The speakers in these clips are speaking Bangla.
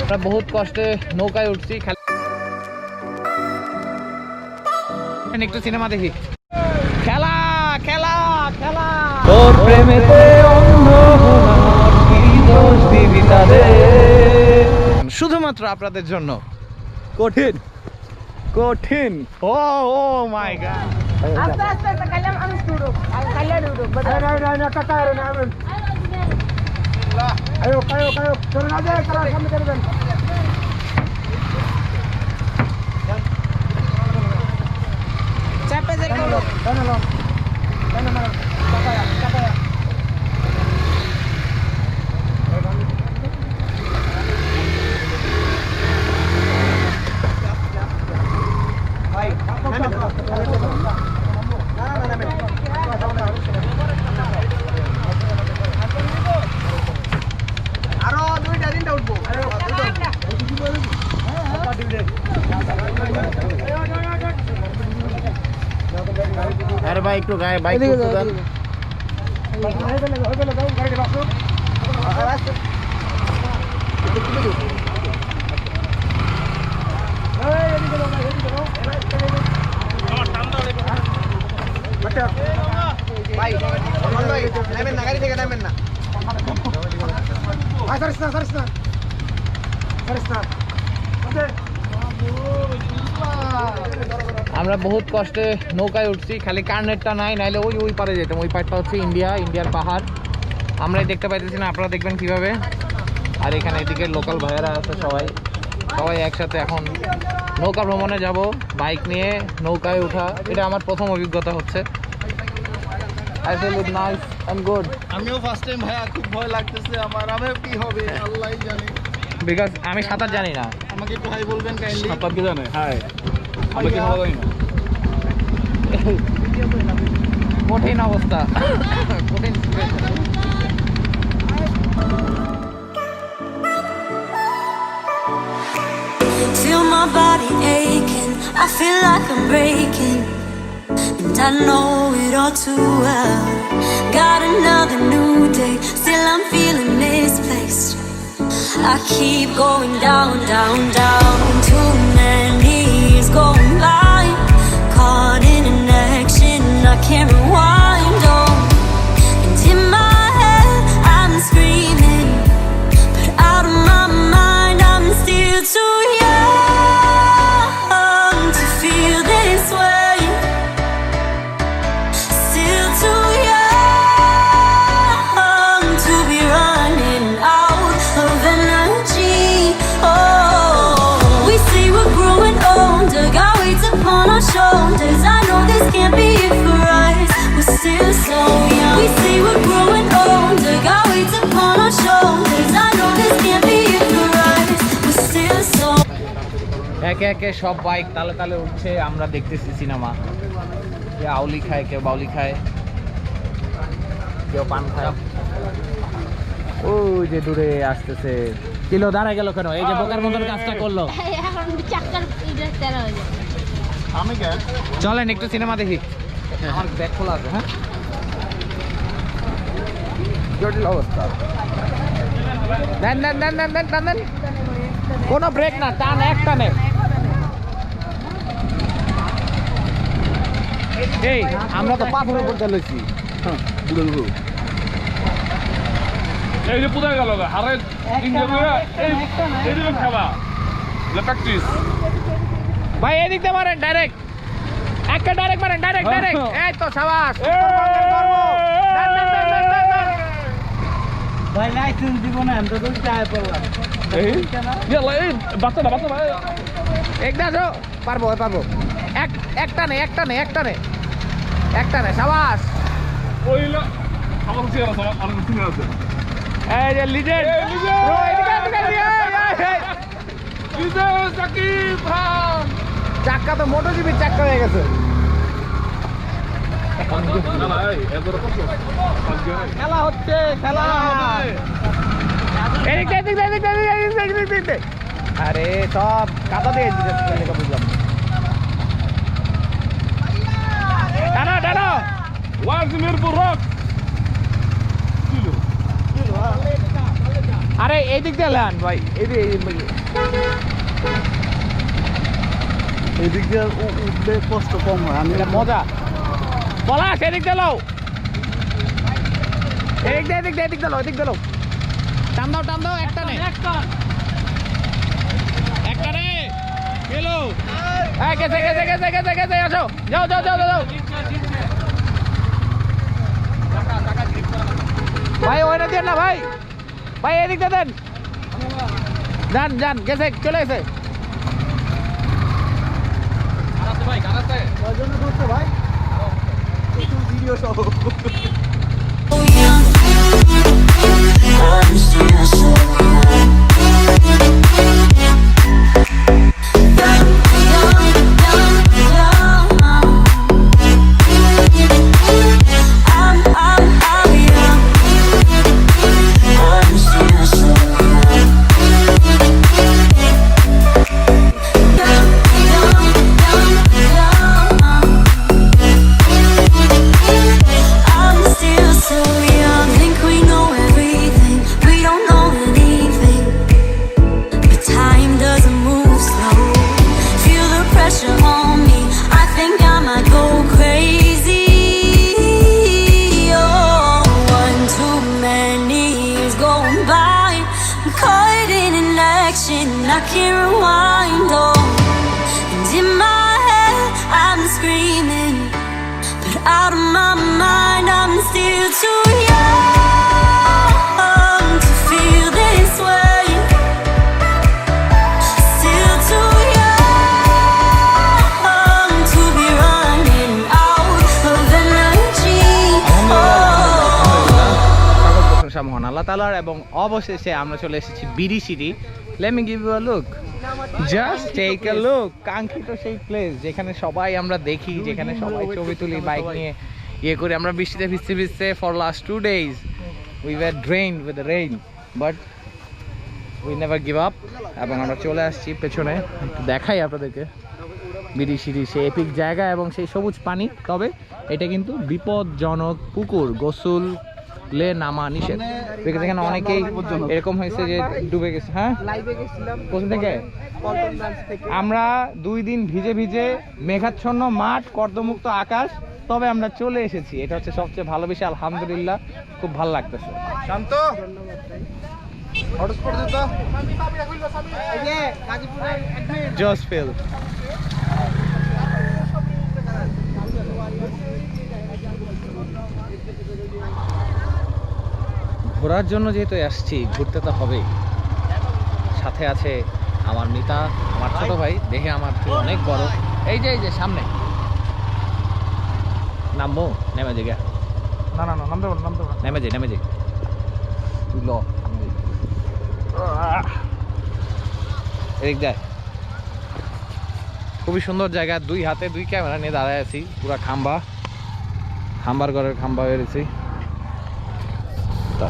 আমরা বহুত কষ্টে নৌকায় উঠছি, একটু সিনেমা দেখি। খেলা খেলা খেলা, তোর প্রেমেতে অন্ধ হলাম, কি দোষ দিবি তাদের। শুধুমাত্র আপনাদের জন্য কঠিন কঠিন। ও ও মাই গড, আস্তে আস্তে কালাম আমি দuduk কালা duduk না কাকার না আমি ayo turun aja kalau kami turun capek dari dulu sana mana siapa ya baik আরো দুইটা তিনটা উঠবো আরে ভাই একটু গায়ে বাইক করতে দেন। ভাই নামেন না, গাড়ি থেকে নামেন না। আমরা বহুত কষ্টে নৌকায় উঠছি, খালি কার্নেটটা নাই, নাইলে ওই ওই পারে যেতাম। ওই পারটা হচ্ছে ইন্ডিয়ার পাহাড়, আমরাই দেখতে পাইতেছি না, আপনারা দেখবেন কিভাবে। আর এখানে এদিকে লোকাল ভাইয়েরা আছে, সবাই একসাথে এখন নৌকা ভ্রমণে যাব। বাইক নিয়ে নৌকায় ওঠা, এটা আমার প্রথম অভিজ্ঞতা হচ্ছে। I feel it nice and good. আমিও ফার্স্ট টাইম ভাইয়া, খুব ভয় লাগতেছে আমার। আমিও কি হবে আল্লাহই জানে, বিকজ আমি সাঁতার জানি না। আমাকে একটু হাই বলবেন কাইন্ডলি। সাঁতার কি জানে? হাই, আমি কি ভালো জানি না। কঠিন অবস্থা, কঠিন situation। Feel my body aching, I feel like I'm breaking, and I know it all too well. Got another new day, still I'm feeling misplaced. I keep going down, down, down. Too many years going by, caught in an action I can't rewind. Oh, and in my head I'm screaming, but out of my mind I'm still too young to feel this way. Still too young to be running out of energy. Oh, we say we're growing older, got weights upon our shoulders. I know this can't be it for us, we're still so young. We say we're growing older, got weights upon our shoulders. I know this can't be it for us, we're still so. একে একে সব বাইক তালে তালে উঠছে, আমরা দেখতেছি সিনেমা। কেউ আউলি খায়, কেউ বাউলি খায়, কেউ পান খায়। ওই যে দূরে আসতেছে। কিলো দাঁড়ায় গেল কেন? এই যে বোকার মতন কাজটা করলো। আমি কেন? চলেন একটু সিনেমা দেখি। আমার ব্যাগ খোলা আছে। হ্যাঁ, জটিল অবস্থা। দেন দেন দেন দেন দেন দেন, কোনো ব্রেক না, টান এক টানে। এই আমরা তো পাথরের উপর লইছি। এই যে পুদায় গেল হারে এই দিন খেলা প্র্যাকটিস। ভাই এদিক দিয়ে মারেন ডাইরেক্ট, একটা ডাইরেক্ট মারেন, ডাইরেক্ট ডাইরেক্ট। এই তো সাবাস। ভাই লাইসেন্স দিব না, আমরা তো চাই পড়লাম। এই ইয়ালা এই বাচ্চা একটা যাও, পারবো পারবো। একটা নে একটা নে একটা নে একটা নে, সাবাস। ওইলা আমার চেয়ার আছে, আমার সিনে আছে। এই যে লিজেন্ড, ব্রো এদিকে এদিকে লিজেন্ড সাকিব খান। চাক্কা তো মোটরজিপির চাক্কা হয়ে গেছে। খেলা হচ্ছে, খেলা। আরে সব কাদা দিয়ে দিচ্ছে, বুঝলাম। টানো টানো, ওয়াজ মিরপুর রক। আরে এই দিক দিয়ে লান ভাই, এদিক দিয়ে উঠলে কষ্ট কম হয়। আমি এটা মজা বলা, সেদিক দিয়ে লাও, এদিক দিয়ে লাও, এদিক দিয়ে লাও, টান দাও একটা নে, গেলো। গেছে আসো, যাও ভাই, ওইটা দিয়ে না ভাই, এদিক দিয়ে দেন, যান গেছে, চলে গেছে। ভাই ভিডিও সহ I'm still so young. I can't rewind, oh. And in my head I'm screaming, but out of my mind I'm still too young to feel this way. Still too young to be running out of energy. সকল প্রশংসা মহান আল্লাহ তাআলার, এবং অবশেষে আমরা চলে এসেছি BD city. Let me give you a look. Just take a look. কাঙ্ক্ষিত সেই প্লেস যেখানে সবাই আমরা দেখি, যেখানে সবাই ছবি তুলি বাইক নিয়ে, ইয়ে করে। আমরা বৃষ্টিতে ভিজতে for last 2 days we were drained with the rain, but we never give up, এবং আমরা চলে আসছি পেছনে। দেখাই আপনাদেরকে বিডি সিটি, সেই এপিক জায়গা এবং সেই সবুজ পানি। তবে এটা কিন্তু বিপজ্জনক পুকুর, গোসল লে নামা নিষেধ। বিকজ এখানে অনেকেই এরকম হয়েছে যে ডুবে গেছে। হ্যাঁ, লাইভে গেছিলাম কোথা থেকে? আমরা 2 দিন ভিজে মেঘাচ্ছন্ন মাঠ, কর্দমুক্ত আকাশ, তবে আমরা চলে এসেছি। এটা হচ্ছে সবচেয়ে ভালো বিষয়, আলহামদুলিল্লাহ, খুব ভালো লাগতেছে। শান্ত হটস্পট দিত এই যে গাজীপুরের অ্যাডমিন জাস্ট ফিল। ঘোরার জন্য যেহেতু আসছি, ঘুরতে তো হবেই। সাথে আছে আমার মিতা, আমার ছোট ভাই, দেখে আমার থেকে অনেক বড়। এই যে সামনে নামবো, নেমে যে গা, না নামতে পারো নেমে যে তুই ল এদিক দেখ। খুবই সুন্দর জায়গা, 2 হাতে 2 ক্যামেরা নিয়ে দাঁড়ায় আছি। পুরা খাম্বার ঘরের খাম্বা হয়ে গেছি।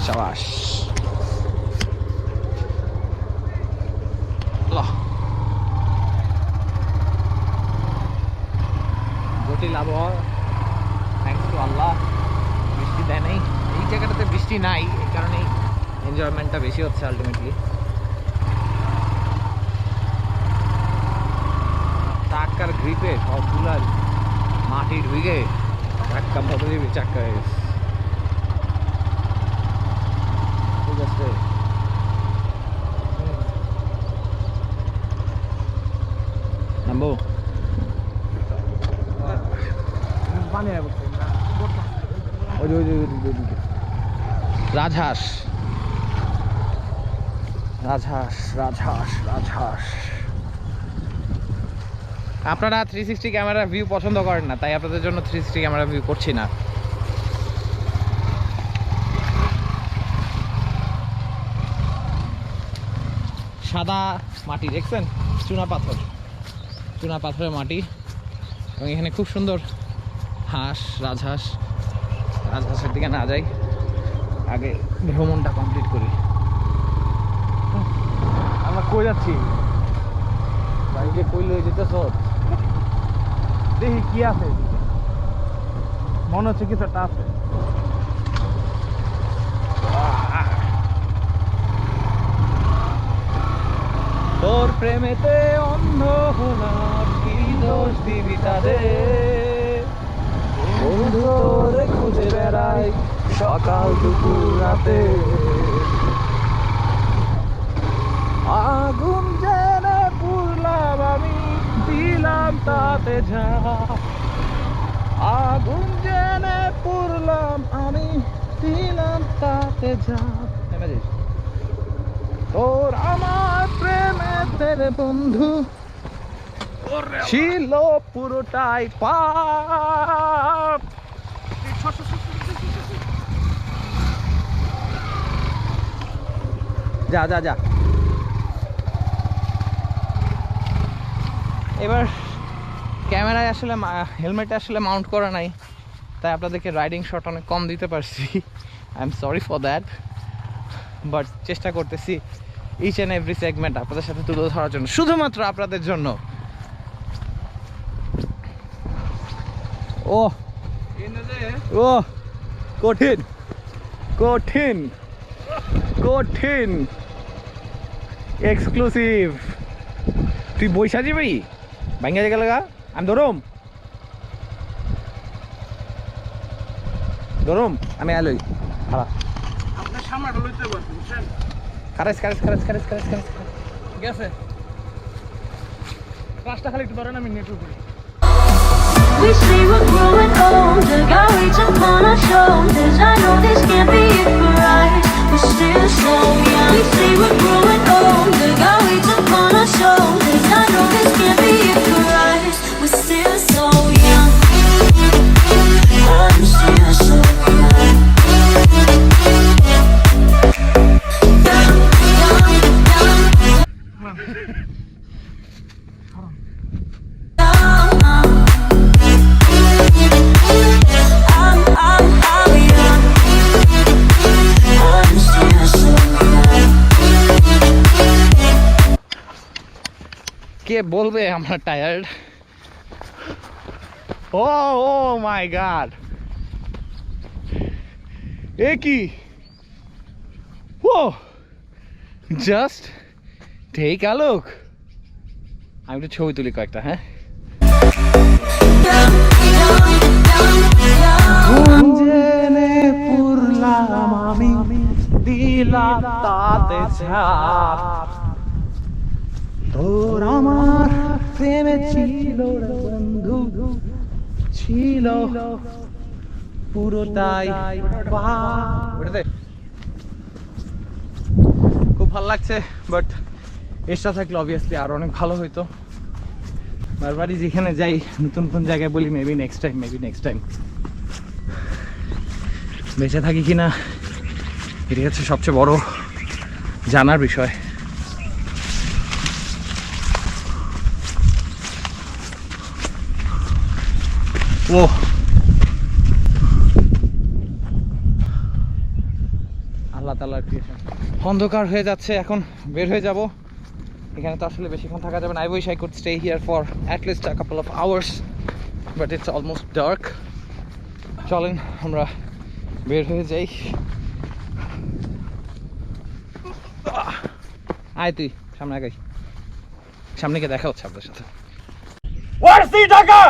শাবাশ, জটিল আবহাওয়া, থ্যাংকস টু আল্লাহ। বৃষ্টি দেয় নাই এই জায়গাটাতে, বৃষ্টি নাই, এই কারণেই এনজয়মেন্টটা বেশি হচ্ছে আলটিমেটলি। চাক্কার গ্রিপে সবগুলা মাটি ঢুকে চাক্কা মতো দিবি, চাক্কা হয়ে গেছে। নামবো রাজহাঁস। আপনারা 360 ক্যামেরা ভিউ পছন্দ করেন না, তাই আপনাদের জন্য 360 ক্যামেরা ভিউ করছি না। সাদা মাটি দেখছেন, চুনা পাথরের মাটি, এবং এখানে খুব সুন্দর রাজহাঁসের দিকে না যাই, আগে ভ্রমণটা কমপ্লিট করি। আমরা কই যাচ্ছি? বাইকে কই লয়ে যেতেছ? দেখি কি আছে, মনে হচ্ছে কিছু একটা আছে। প্রেমেতে অন্ধ হলাম, কি দোষ দিবি তাদের? বন্ধু তোরে খুঁজে বেড়াই সকাল দুপুর রাতে, আগুন জেনে পুরলাম আমি, দিলাম তাতে যা। আগুন জেনে পুরলাম আমি, দিলাম তাতে যা। তোর আমার প্রেমের বন্ধু ছিল পুরোটাই পাপ। যা যা যা। এবার ক্যামেরায় আসলে হেলমেটে আসলে মাউন্ট করা নাই, তাই আপনাদেরকে রাইডিং শট অনেক কম দিতে পারছি। I am sorry for that, but চেষ্টা করতেছি ইচ অ্যান্ড এভরি সেগমেন্ট আপনাদের সাথে তুলে ধরার জন্য, শুধুমাত্র আপনাদের জন্য। ও ও কঠিন কঠিন কঠিন এক্সক্লুসিভ। তুই বৈশা যাবি ভাঙ্গা জায়গা লাগা, আমি ধরম ধরম, আমি আলোই খারাপ আপনার সামনেটা লইতে পারছেন, বুঝছেন? খারাস খারাস খারাস খারাস খারাস খারাস। গেছে রাস্তা খালি একটু ধরেন, আমি নেটওয়ার্ক করি। We say we're growing older, got weights upon our shoulders. I know this can't be it for us, we're still so young. We say we're growing older, got weights upon our shoulders. I know this can't be it for us, we're still so young. I'm still so young. Young, young, young. কে বলবে আমরা টায়ার্ড? ও ও মাই গড, এ কি? ও জাস্ট টেক আ লুক। আমি একটু ছবি তুলি কয়েকটা। হ্যাঁ, জেনে পুরলাম আমি, দিলাম তাতে ছাপ। তোর আমার প্রেমে ছিল বন্ধু, ছিল পুরোটাই পাপ। খুব ভালো লাগছে, বাট এক্সট্রা থাকলে অবভিয়াসলি আরো অনেক ভালো হইতো। বারবারই যেখানে যাই নতুন নতুন জায়গায় বলি মেবি নেক্সট টাইম। বেঁচে থাকি কিনা এটি হচ্ছে সবচেয়ে বড় জানার বিষয়। ও আল্লাহ তাআলার ক্রিয়েশন। অন্ধকার হয়ে যাচ্ছে, এখন বের হয়ে যাব। এখানে তো আসলে বেশিক্ষণ থাকা যাবে না। I wish I could stay here for at least a couple of hours, but it's almost dark. চলেন আমরা বের হয়ে যাই। আয় তুই সামনে আগাই, সামনে গিয়ে দেখা হচ্ছে আপনাদের সাথে। Where's the Dhaka?